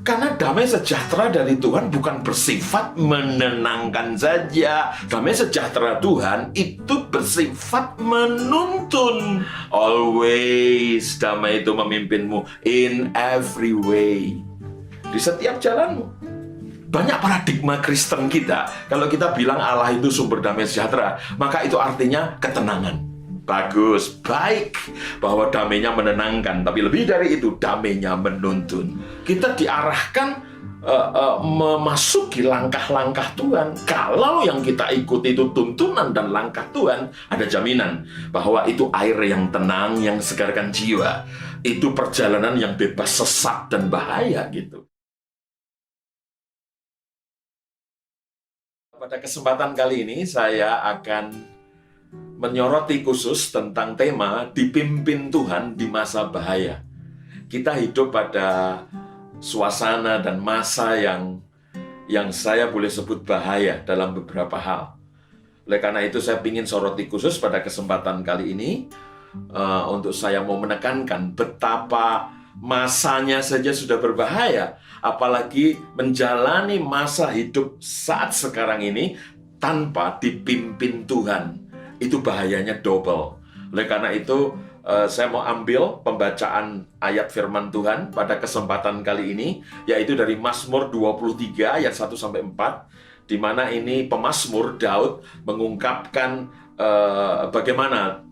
Karena damai sejahtera dari Tuhan bukan bersifat menenangkan saja. Damai sejahtera Tuhan itu bersifat menuntun. Always damai itu memimpinmu in every way. Di setiap jalanmu. Banyak paradigma Kristen kita, kalau kita bilang Allah itu sumber damai sejahtera, maka itu artinya ketenangan. Bagus, baik bahwa damainya menenangkan, tapi lebih dari itu damainya menuntun. Kita diarahkan memasuki langkah-langkah Tuhan. Kalau yang kita ikuti itu tuntunan dan langkah Tuhan, ada jaminan bahwa itu air yang tenang, yang segarkan jiwa. Itu perjalanan yang bebas sesat dan bahaya gitu. Pada kesempatan kali ini saya akan menyoroti khusus tentang tema dipimpin Tuhan di masa bahaya. Kita hidup pada suasana dan masa yang saya boleh sebut bahaya dalam beberapa hal. Oleh karena itu saya ingin soroti khusus pada kesempatan kali ini untuk saya mau menekankan betapa masanya saja sudah berbahaya, apalagi menjalani masa hidup saat sekarang ini tanpa dipimpin Tuhan. Itu bahayanya double. Oleh karena itu, saya mau ambil pembacaan ayat firman Tuhan pada kesempatan kali ini, yaitu dari Mazmur 23 ayat 1-4, di mana ini pemazmur Daud mengungkapkan bagaimana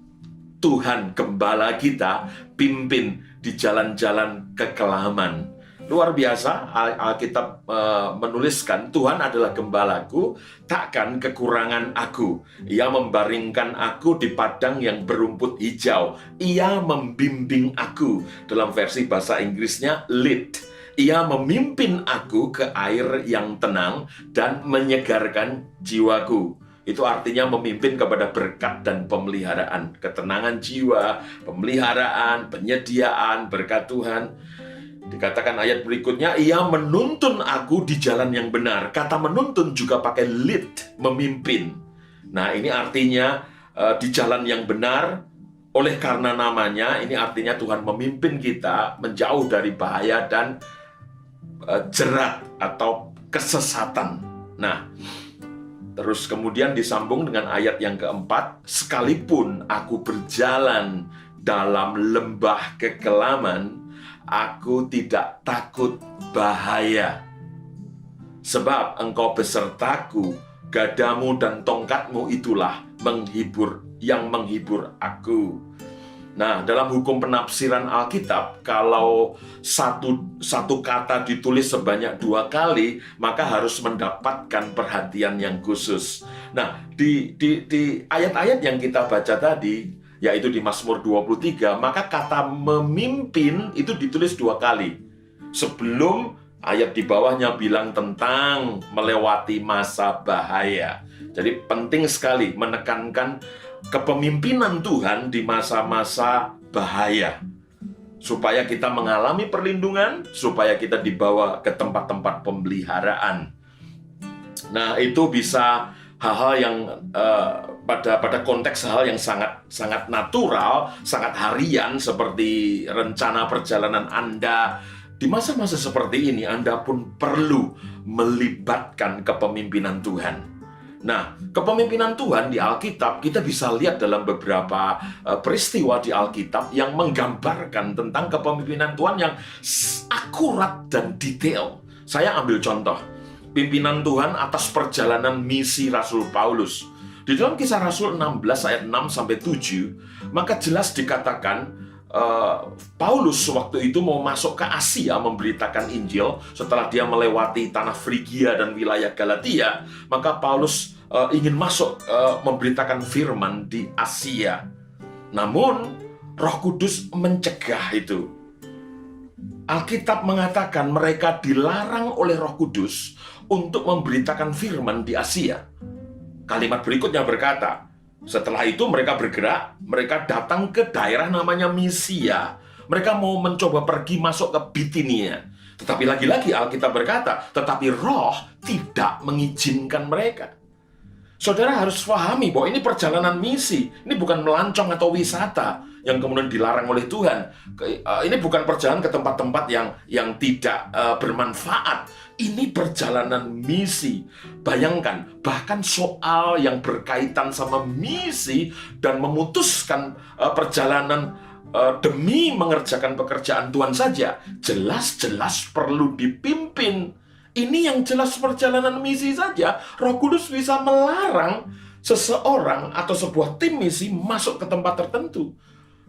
Tuhan Gembala kita pimpin di jalan-jalan kekelaman. Luar biasa, Alkitab menuliskan, Tuhan adalah gembalaku, takkan kekurangan aku. Ia membaringkan aku di padang yang berumput hijau. Ia membimbing aku. Dalam versi bahasa Inggrisnya, lead. Ia memimpin aku ke air yang tenang dan menyegarkan jiwaku. Itu artinya memimpin kepada berkat dan pemeliharaan. Ketenangan jiwa, pemeliharaan, penyediaan, berkat Tuhan. Dikatakan ayat berikutnya, ia menuntun aku di jalan yang benar. Kata menuntun juga pakai lead, memimpin. Nah, ini artinya di jalan yang benar. Oleh karena namanya, ini artinya Tuhan memimpin kita menjauh dari bahaya dan jerat atau kesesatan. Nah, terus kemudian disambung dengan ayat yang keempat, sekalipun aku berjalan dalam lembah kekelaman, aku tidak takut bahaya, sebab engkau besertaku, gadamu dan tongkatmu itulah yang menghibur aku. Nah, dalam hukum penafsiran Alkitab, kalau satu kata ditulis sebanyak 2 kali, maka harus mendapatkan perhatian yang khusus. Nah, di ayat-ayat yang kita baca tadi, yaitu di Mazmur 23, maka kata memimpin itu ditulis 2 kali. Sebelum ayat di bawahnya bilang tentang melewati masa bahaya. Jadi penting sekali menekankan kepemimpinan Tuhan di masa-masa bahaya. Supaya kita mengalami perlindungan, supaya kita dibawa ke tempat-tempat pemeliharaan. Nah, itu bisa hal-hal yang pada konteks hal yang sangat natural, sangat harian, seperti rencana perjalanan Anda. Di masa-masa seperti ini, Anda pun perlu melibatkan kepemimpinan Tuhan. Nah, kepemimpinan Tuhan di Alkitab, kita bisa lihat dalam beberapa peristiwa di Alkitab yang menggambarkan tentang kepemimpinan Tuhan yang akurat dan detail. Saya ambil contoh, pimpinan Tuhan atas perjalanan misi Rasul Paulus. Di dalam Kisah Rasul 16 ayat 6-7, maka jelas dikatakan Paulus waktu itu mau masuk ke Asia memberitakan Injil. Setelah dia melewati tanah Frigia dan wilayah Galatia, maka Paulus ingin masuk memberitakan firman di Asia. Namun Roh Kudus mencegah itu. Alkitab mengatakan mereka dilarang oleh Roh Kudus untuk memberitakan firman di Asia. Kalimat berikutnya berkata, setelah itu mereka bergerak, mereka datang ke daerah namanya Misia. Mereka mau mencoba pergi masuk ke Bitinia. Tetapi lagi-lagi Alkitab berkata, tetapi Roh tidak mengizinkan mereka. Saudara harus pahami bahwa ini perjalanan misi. Ini bukan melancong atau wisata. yang kemudian dilarang oleh Tuhan. Ini bukan perjalanan ke tempat-tempat yang tidak bermanfaat. Ini perjalanan misi. Bayangkan, bahkan soal yang berkaitan sama misi dan memutuskan perjalanan demi mengerjakan pekerjaan Tuhan saja, jelas-jelas perlu dipimpin. Ini yang jelas perjalanan misi saja, Roh Kudus bisa melarang seseorang atau sebuah tim misi masuk ke tempat tertentu.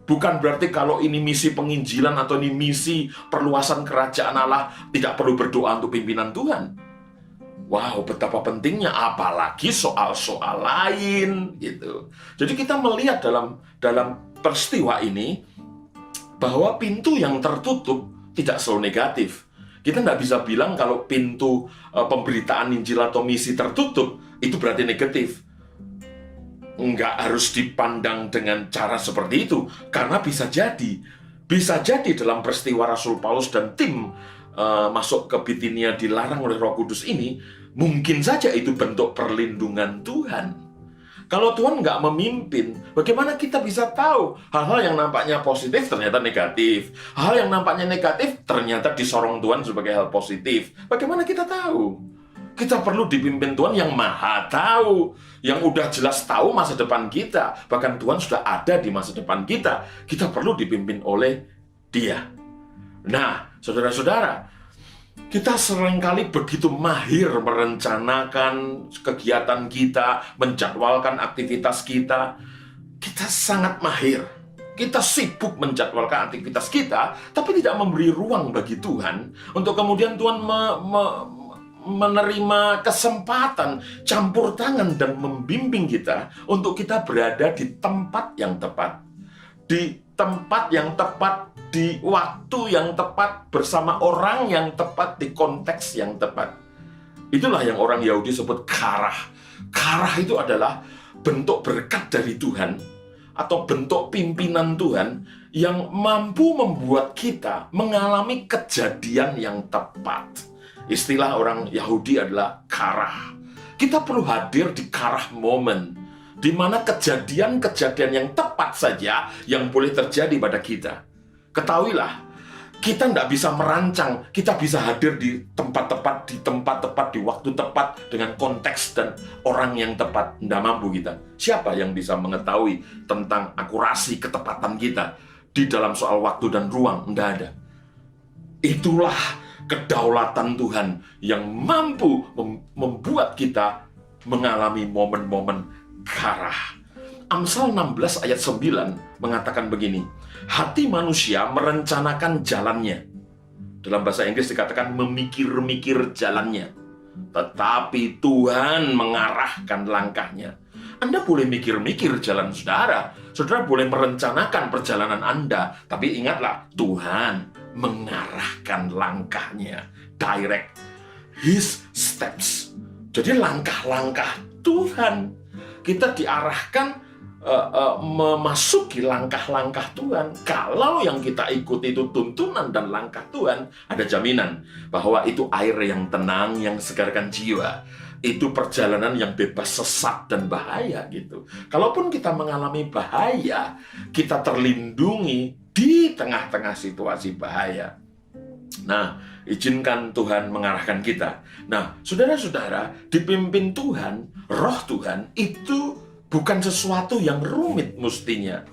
Bukan berarti kalau ini misi penginjilan atau ini misi perluasan kerajaan Allah tidak perlu berdoa untuk pimpinan Tuhan. Wow, betapa pentingnya, apalagi soal-soal lain gitu. Jadi kita melihat dalam peristiwa ini bahwa pintu yang tertutup tidak selalu negatif. Kita nggak bisa bilang kalau pintu pemberitaan Injil atau misi tertutup, itu berarti negatif. Nggak harus dipandang dengan cara seperti itu, karena bisa jadi dalam peristiwa Rasul Paulus dan tim masuk ke Bitinia dilarang oleh Roh Kudus ini, mungkin saja itu bentuk perlindungan Tuhan. Kalau Tuhan nggak memimpin, bagaimana kita bisa tahu hal-hal yang nampaknya positif ternyata negatif, hal yang nampaknya negatif ternyata disorong Tuhan sebagai hal positif? Bagaimana kita tahu? Kita perlu dipimpin Tuhan yang maha tahu, yang udah jelas tahu masa depan kita. Bahkan Tuhan sudah ada di masa depan kita. Kita perlu dipimpin oleh Dia. Nah, saudara-saudara, kita seringkali begitu mahir merencanakan kegiatan kita, menjadwalkan aktivitas kita. Kita sangat mahir. Kita sibuk menjadwalkan aktivitas kita, tapi tidak memberi ruang bagi Tuhan untuk kemudian Tuhan menerima kesempatan, campur tangan, dan membimbing kita untuk kita berada di tempat yang tepat. Di tempat yang tepat, di waktu yang tepat, bersama orang yang tepat, di konteks yang tepat. Itulah yang orang Yahudi sebut karah. Karah itu adalah bentuk berkat dari Tuhan atau bentuk pimpinan Tuhan yang mampu membuat kita mengalami kejadian yang tepat. Istilah orang Yahudi adalah karah. Kita perlu hadir di karah momen, di mana kejadian-kejadian yang tepat saja yang boleh terjadi pada kita. Ketahuilah, kita tidak bisa merancang, kita bisa hadir di tempat tepat, di waktu tepat, dengan konteks dan orang yang tepat. Tidak mampu kita. Siapa yang bisa mengetahui tentang akurasi ketepatan kita di dalam soal waktu dan ruang? Tidak ada. Itulah kedaulatan Tuhan yang mampu membuat kita mengalami momen-momen karah. Amsal 16 ayat 9 mengatakan begini, hati manusia merencanakan jalannya. Dalam bahasa Inggris dikatakan memikir-mikir jalannya, tetapi Tuhan mengarahkan langkahnya. Anda boleh mikir-mikir jalan saudara, saudara boleh merencanakan perjalanan Anda, tapi ingatlah, Tuhan mengarahkan langkahnya, direct His steps. Jadi langkah-langkah Tuhan, kita diarahkan memasuki langkah-langkah Tuhan. Kalau yang kita ikuti itu tuntunan dan langkah Tuhan, ada jaminan bahwa itu air yang tenang, yang segarkan jiwa. Itu perjalanan yang bebas sesat dan bahaya gitu. Kalaupun kita mengalami bahaya, kita terlindungi di tengah-tengah situasi bahaya. Nah, izinkan Tuhan mengarahkan kita. Nah, saudara-saudara, dipimpin Tuhan, Roh Tuhan, itu bukan sesuatu yang rumit mestinya.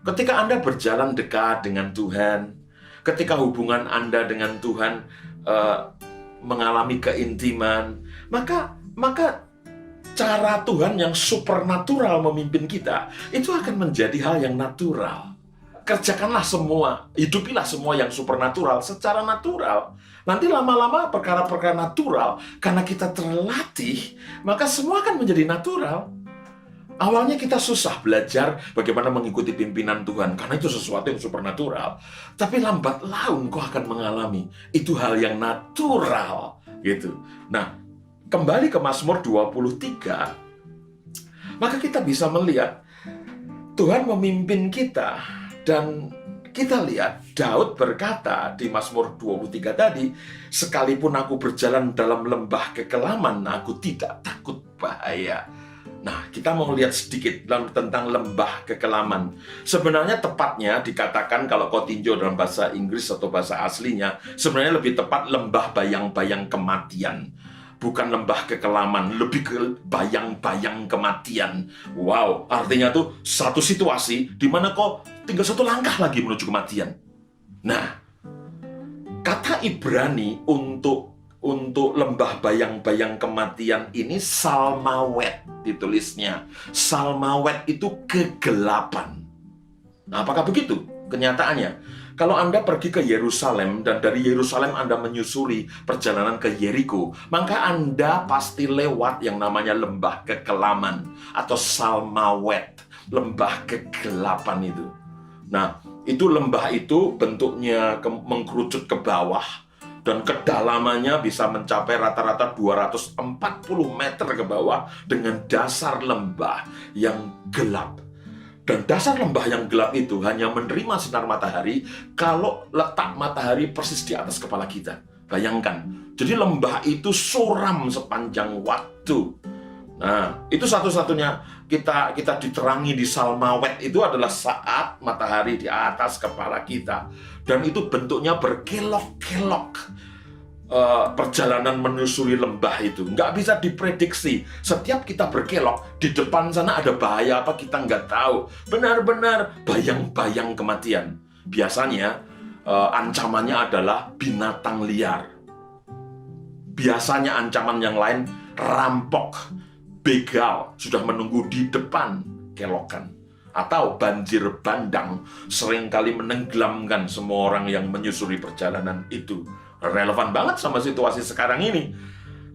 Ketika Anda berjalan dekat dengan Tuhan, ketika hubungan Anda dengan Tuhan mengalami keintiman, maka cara Tuhan yang supernatural memimpin kita, itu akan menjadi hal yang natural. Kerjakanlah semua, hidupilah semua yang supernatural secara natural. Nanti lama-lama perkara-perkara natural, karena kita terlatih, maka semua akan menjadi natural. Awalnya kita susah belajar bagaimana mengikuti pimpinan Tuhan, karena itu sesuatu yang supernatural. Tapi lambat laun kau akan mengalami, itu hal yang natural gitu. Nah, kembali ke Mazmur 23, maka kita bisa melihat Tuhan memimpin kita. Dan kita lihat Daud berkata di Mazmur 23 tadi, sekalipun aku berjalan dalam lembah kekelaman, aku tidak takut bahaya. Nah, kita mau lihat sedikit tentang lembah kekelaman. Sebenarnya tepatnya dikatakan kalau kau tinjau dalam bahasa Inggris atau bahasa aslinya, sebenarnya lebih tepat lembah bayang-bayang kematian. Bukan lembah kekelaman, lebih ke bayang-bayang kematian. Wow, artinya tuh satu situasi di mana kau tinggal satu langkah lagi menuju kematian. Nah, kata Ibrani untuk lembah bayang-bayang kematian ini salmawet ditulisnya. Salmawet itu kegelapan. Nah, apakah begitu kenyataannya? Kalau Anda pergi ke Yerusalem dan dari Yerusalem Anda menyusuri perjalanan ke Yeriko, maka Anda pasti lewat yang namanya lembah kekelaman atau salmawet, lembah kegelapan itu. Nah, itu lembah itu bentuknya mengkerucut ke bawah dan kedalamannya bisa mencapai rata-rata 240 meter ke bawah dengan dasar lembah yang gelap. Dan dasar lembah yang gelap itu hanya menerima sinar matahari kalau letak matahari persis di atas kepala kita. Bayangkan, jadi lembah itu suram sepanjang waktu. Nah, itu satu-satunya kita diterangi di salmawet itu adalah saat matahari di atas kepala kita. Dan itu bentuknya berkelok-kelok. Perjalanan menyusuri lembah itu nggak bisa diprediksi. Setiap kita berkelok, di depan sana ada bahaya apa kita nggak tahu. Benar-benar bayang-bayang kematian. Biasanya ancamannya adalah binatang liar. Biasanya ancaman yang lain rampok, begal sudah menunggu di depan kelokan, atau banjir bandang seringkali menenggelamkan semua orang yang menyusuri perjalanan itu. Relevan banget sama situasi sekarang ini.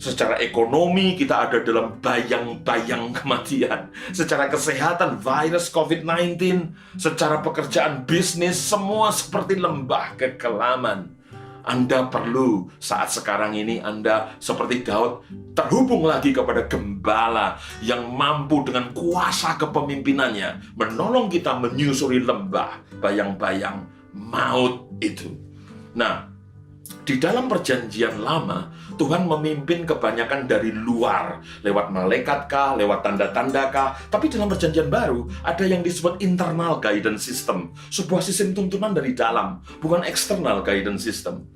Secara ekonomi kita ada dalam bayang-bayang kematian. Secara kesehatan virus COVID-19, secara pekerjaan bisnis, semua seperti lembah kekelaman. Anda perlu saat sekarang ini Anda seperti Daud terhubung lagi kepada Gembala yang mampu dengan kuasa kepemimpinannya menolong kita menyusuri lembah bayang-bayang maut itu. Nah, di dalam perjanjian lama, Tuhan memimpin kebanyakan dari luar, lewat malaikat kah, lewat tanda-tanda kah. Tapi dalam perjanjian baru, ada yang disebut internal guidance system, sebuah sistem tuntunan dari dalam, bukan external guidance system.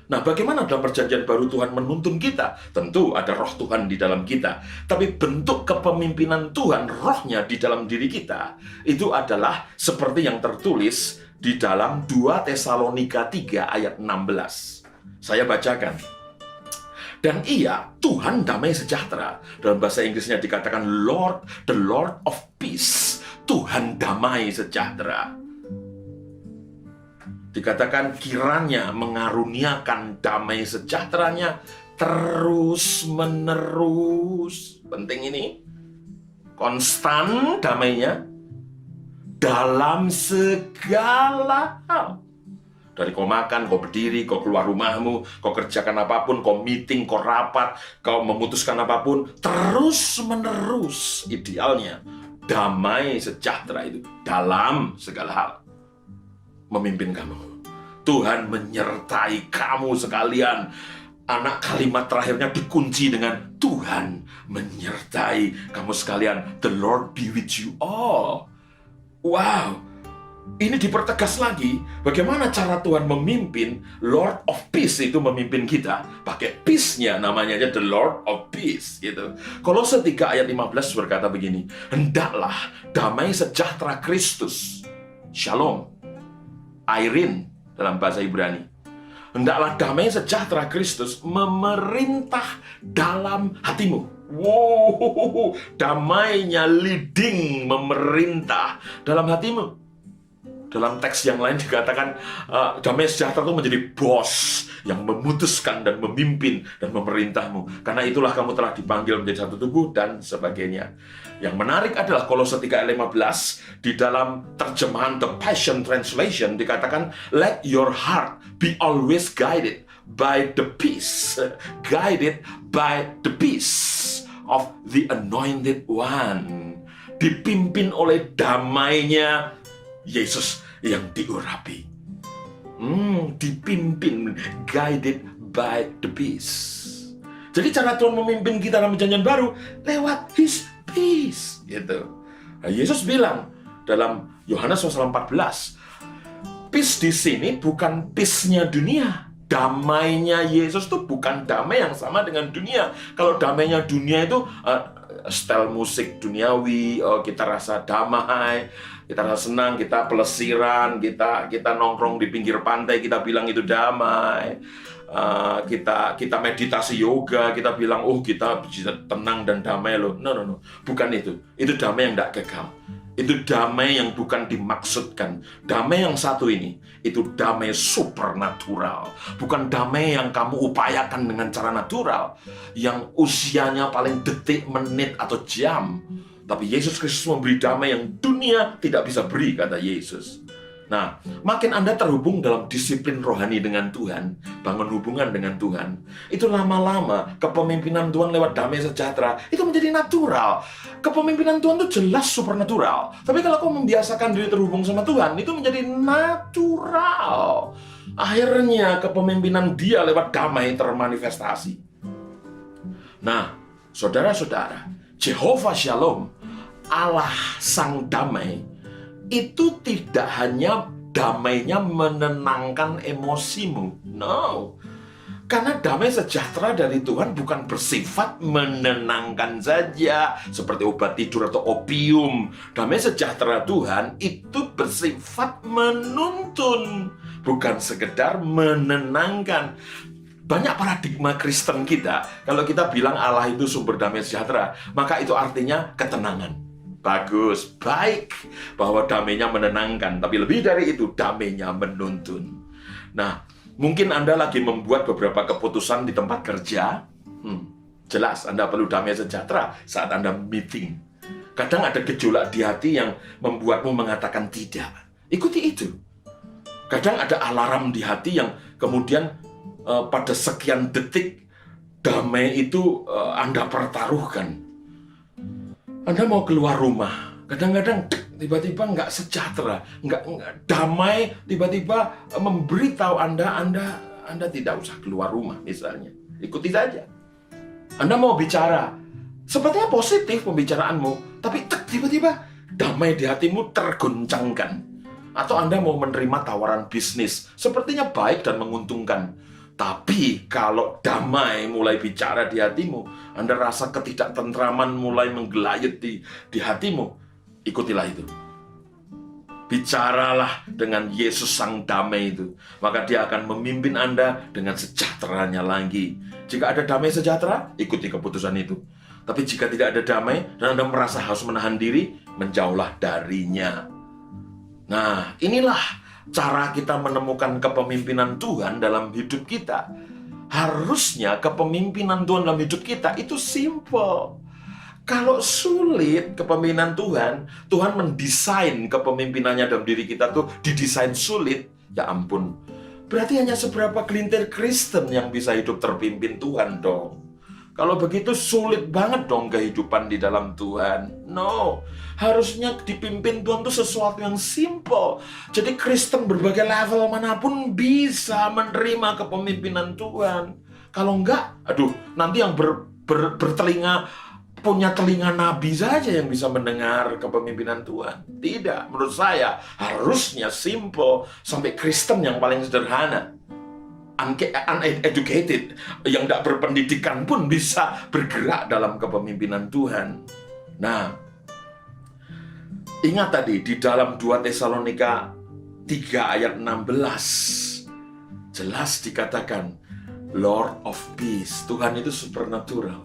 Nah, bagaimana dalam perjanjian baru Tuhan menuntun kita? Tentu ada roh Tuhan di dalam kita. Tapi bentuk kepemimpinan Tuhan, rohnya di dalam diri kita, itu adalah seperti yang tertulis di dalam 2 Tesalonika 3 ayat 16. Saya bacakan. Dan ia, Tuhan damai sejahtera. Dalam bahasa Inggrisnya dikatakan Lord, the Lord of peace. Tuhan damai sejahtera. Dikatakan kiranya mengaruniakan damai sejahteranya terus menerus. Penting ini. Konstan damainya dalam segala hal. Dari kau makan, kau berdiri, kau keluar rumahmu, kau kerjakan apapun, kau meeting, kau rapat, kau memutuskan apapun, terus menerus idealnya damai sejahtera itu dalam segala hal memimpin kamu. Tuhan menyertai kamu sekalian. Anak kalimat terakhirnya dikunci dengan Tuhan menyertai kamu sekalian. The Lord be with you all. Wow. Ini dipertegas lagi bagaimana cara Tuhan memimpin. Lord of Peace itu memimpin kita pakai peace-nya, namanya aja the Lord of Peace gitu. Kolose 3 ayat 15 berkata begini, hendaklah damai sejahtera Kristus, Shalom, Airin dalam bahasa Ibrani, hendaklah damai sejahtera Kristus memerintah dalam hatimu. Wow, damainya leading, memerintah dalam hatimu. Dalam teks yang lain dikatakan damai sejahtera itu menjadi bos yang memutuskan dan memimpin dan memerintahmu. Karena itulah kamu telah dipanggil menjadi satu tubuh dan sebagainya. Yang menarik adalah Kolose 3 ayat 15 di dalam terjemahan The Passion Translation dikatakan let your heart be always guided by the peace, guided by the peace of the Anointed One. Dipimpin oleh damainya Yesus yang diurapi. Dipimpin, guided by the peace. Jadi cara Tuhan memimpin kita dalam perjanjian baru lewat His peace, gitu. Nah, Yesus bilang dalam Yohanes pasal 14, peace di sini bukan peace-nya dunia. Damainya Yesus itu bukan damai yang sama dengan dunia. Kalau damainya dunia itu style musik duniawi, kita rasa damai, kita rasa senang, kita pelesiran, kita nongkrong di pinggir pantai, kita bilang itu damai. Kita meditasi yoga, kita bilang kita bisa tenang dan damai loh. No, bukan itu. Itu damai yang tidak kekal. Itu damai yang bukan dimaksudkan. Damai yang satu ini, itu damai supernatural. Bukan damai yang kamu upayakan dengan cara natural, yang usianya paling detik, menit, atau jam. Tapi Yesus Kristus memberi damai yang dunia tidak bisa beri, kata Yesus. Nah, makin Anda terhubung dalam disiplin rohani dengan Tuhan, bangun hubungan dengan Tuhan, itu lama-lama kepemimpinan Tuhan lewat damai sejahtera, itu menjadi natural. Kepemimpinan Tuhan itu jelas supernatural. Tapi kalau kau membiasakan diri terhubung sama Tuhan, itu menjadi natural. Akhirnya kepemimpinan Dia lewat damai termanifestasi. Nah, saudara-saudara, Jehovah Shalom, Allah Sang Damai, itu tidak hanya damainya menenangkan emosimu. No. Karena damai sejahtera dari Tuhan bukan bersifat menenangkan saja, seperti obat tidur atau opium. Damai sejahtera Tuhan itu bersifat menuntun, bukan sekedar menenangkan. Banyak paradigma Kristen kita, kalau kita bilang Allah itu sumber damai sejahtera, maka itu artinya ketenangan. Bagus, baik, bahwa damainya menenangkan, tapi lebih dari itu, damainya menuntun. Nah, mungkin Anda lagi membuat beberapa keputusan di tempat kerja. Jelas Anda perlu damai sejahtera saat Anda meeting. Kadang ada gejolak di hati yang membuatmu mengatakan tidak. Ikuti itu. Kadang ada alarm di hati yang kemudian pada sekian detik damai itu Anda pertaruhkan. Anda mau keluar rumah, kadang-kadang tiba-tiba nggak sejahtera, nggak damai, tiba-tiba memberitahu Anda tidak usah keluar rumah misalnya. Ikuti saja. Anda mau bicara, sepertinya positif pembicaraanmu, tapi tiba-tiba damai di hatimu tergoncangkan. Atau Anda mau menerima tawaran bisnis, sepertinya baik dan menguntungkan. Tapi kalau damai mulai bicara di hatimu, Anda rasa ketidaktentraman mulai menggelayut di hatimu, ikutilah itu. Bicaralah dengan Yesus Sang Damai itu, maka Dia akan memimpin Anda dengan sejahteranya lagi. Jika ada damai sejahtera, ikuti keputusan itu. Tapi jika tidak ada damai dan Anda merasa harus menahan diri, menjauhlah darinya. Nah, inilah cara kita menemukan kepemimpinan Tuhan dalam hidup kita. Harusnya kepemimpinan Tuhan dalam hidup kita itu simple. Kalau sulit kepemimpinan Tuhan, Tuhan mendesain kepemimpinannya dalam diri kita tuh didesain sulit. Ya ampun, berarti hanya seberapa gelintir Kristen yang bisa hidup terpimpin Tuhan dong. Kalau begitu sulit banget dong kehidupan di dalam Tuhan. No, harusnya dipimpin Tuhan itu sesuatu yang simple. Jadi Kristen berbagai level manapun bisa menerima kepemimpinan Tuhan. Kalau enggak, nanti yang bertelinga, punya telinga nabi saja yang bisa mendengar kepemimpinan Tuhan. Tidak, menurut saya harusnya simple. Sampai Kristen yang paling sederhana, uneducated, yang tidak berpendidikan pun bisa bergerak dalam kepemimpinan Tuhan. Nah, ingat tadi di dalam 2 Tesalonika 3 ayat 16 jelas dikatakan Lord of Peace. Tuhan itu supernatural,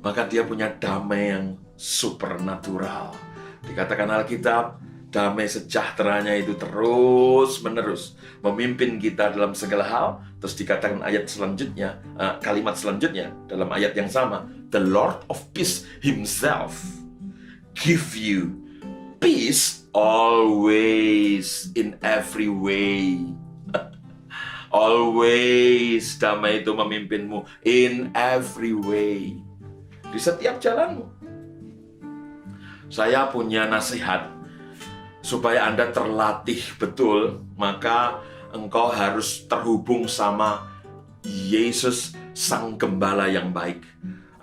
maka Dia punya damai yang supernatural. Dikatakan Alkitab, damai sejahteranya itu terus-menerus memimpin kita dalam segala hal. Terus dikatakan ayat selanjutnya, kalimat selanjutnya dalam ayat yang sama, the Lord of Peace Himself give you peace always in every way. Always, damai itu memimpinmu in every way, di setiap jalanmu. Saya punya nasihat supaya Anda terlatih betul, maka engkau harus terhubung sama Yesus Sang Gembala yang baik.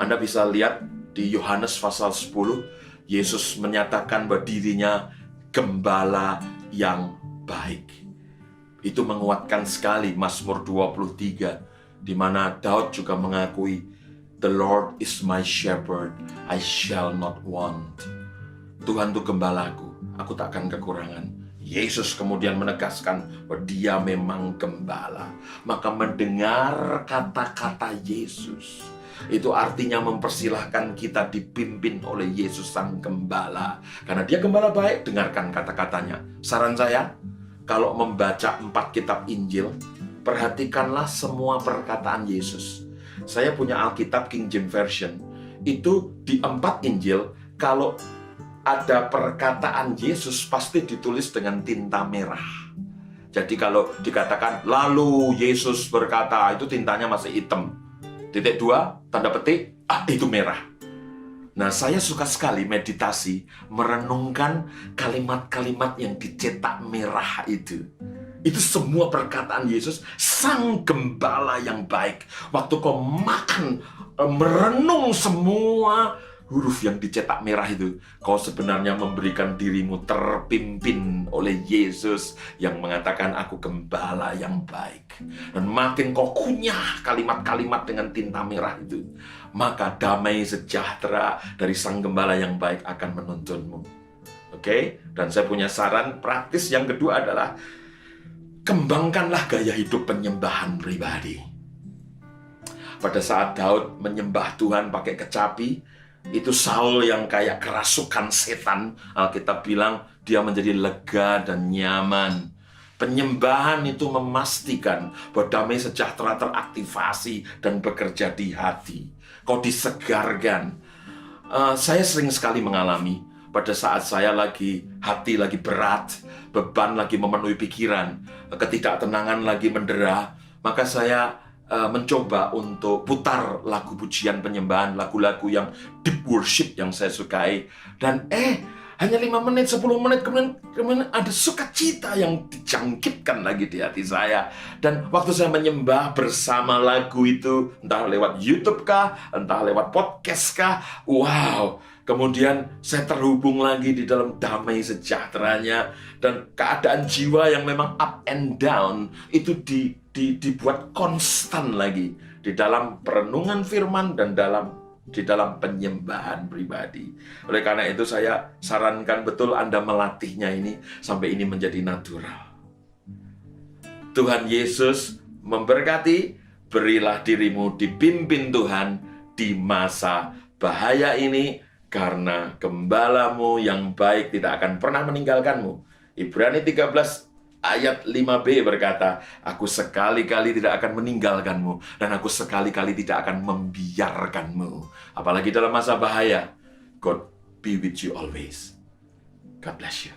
Anda bisa lihat Di Yohanes pasal 10, Yesus menyatakan bahwa dirinya gembala yang baik. Itu menguatkan sekali Mazmur 23, di mana Daud juga mengakui, "The Lord is my shepherd, I shall not want." Tuhan itu gembalaku, aku tak akan kekurangan. Yesus kemudian menegaskan bahwa dia memang gembala. Maka mendengar kata-kata Yesus, itu artinya mempersilahkan kita dipimpin oleh Yesus Sang Gembala. Karena dia gembala baik, dengarkan kata-katanya. Saran saya, kalau membaca 4 kitab Injil, perhatikanlah semua perkataan Yesus. Saya punya Alkitab King James Version. Itu di 4 Injil, kalau ada perkataan Yesus pasti ditulis dengan tinta merah. Jadi kalau dikatakan, lalu Yesus berkata, itu tintanya masih hitam. Titik 2, tanda petik, itu merah. Nah, saya suka sekali meditasi, merenungkan kalimat-kalimat yang dicetak merah itu. Itu semua perkataan Yesus, Sang Gembala yang baik. Waktu kau makan, merenung semua huruf yang dicetak merah itu, kau sebenarnya memberikan dirimu terpimpin oleh Yesus yang mengatakan, aku gembala yang baik. Dan makin kau kunyah kalimat-kalimat dengan tinta merah itu, maka damai sejahtera dari Sang Gembala yang baik akan menuntunmu. Oke? Dan saya punya saran praktis yang kedua adalah, kembangkanlah gaya hidup penyembahan pribadi. Pada saat Daud menyembah Tuhan pakai kecapi, itu Saul yang kayak kerasukan setan. Alkitab bilang dia menjadi lega dan nyaman. Penyembahan itu memastikan bahwa damai sejahtera teraktivasi dan bekerja di hati. Kau disegarkan. Saya sering sekali mengalami pada saat saya hati lagi berat, beban lagi memenuhi pikiran, ketidaktenangan lagi mendera, maka saya mencoba untuk putar lagu pujian penyembahan, lagu-lagu yang deep worship yang saya sukai. Dan hanya 5 menit, 10 menit kemudian ada sukacita yang dijangkitkan lagi di hati saya. Dan waktu saya menyembah bersama lagu itu, entah lewat YouTube kah, entah lewat podcast kah, wow, kemudian saya terhubung lagi di dalam damai sejahteranya. Dan keadaan jiwa yang memang up and down itu dibuat konstan lagi di dalam perenungan firman dan di dalam penyembahan pribadi. Oleh karena itu saya sarankan betul Anda melatihnya ini sampai ini menjadi natural. Tuhan Yesus memberkati, berilah dirimu dipimpin Tuhan di masa bahaya ini, karena gembalamu yang baik tidak akan pernah meninggalkanmu. Ibrani 13 ayat 5b berkata, aku sekali-kali tidak akan meninggalkanmu, dan aku sekali-kali tidak akan membiarkanmu. Apalagi dalam masa bahaya. God be with you always. God bless you.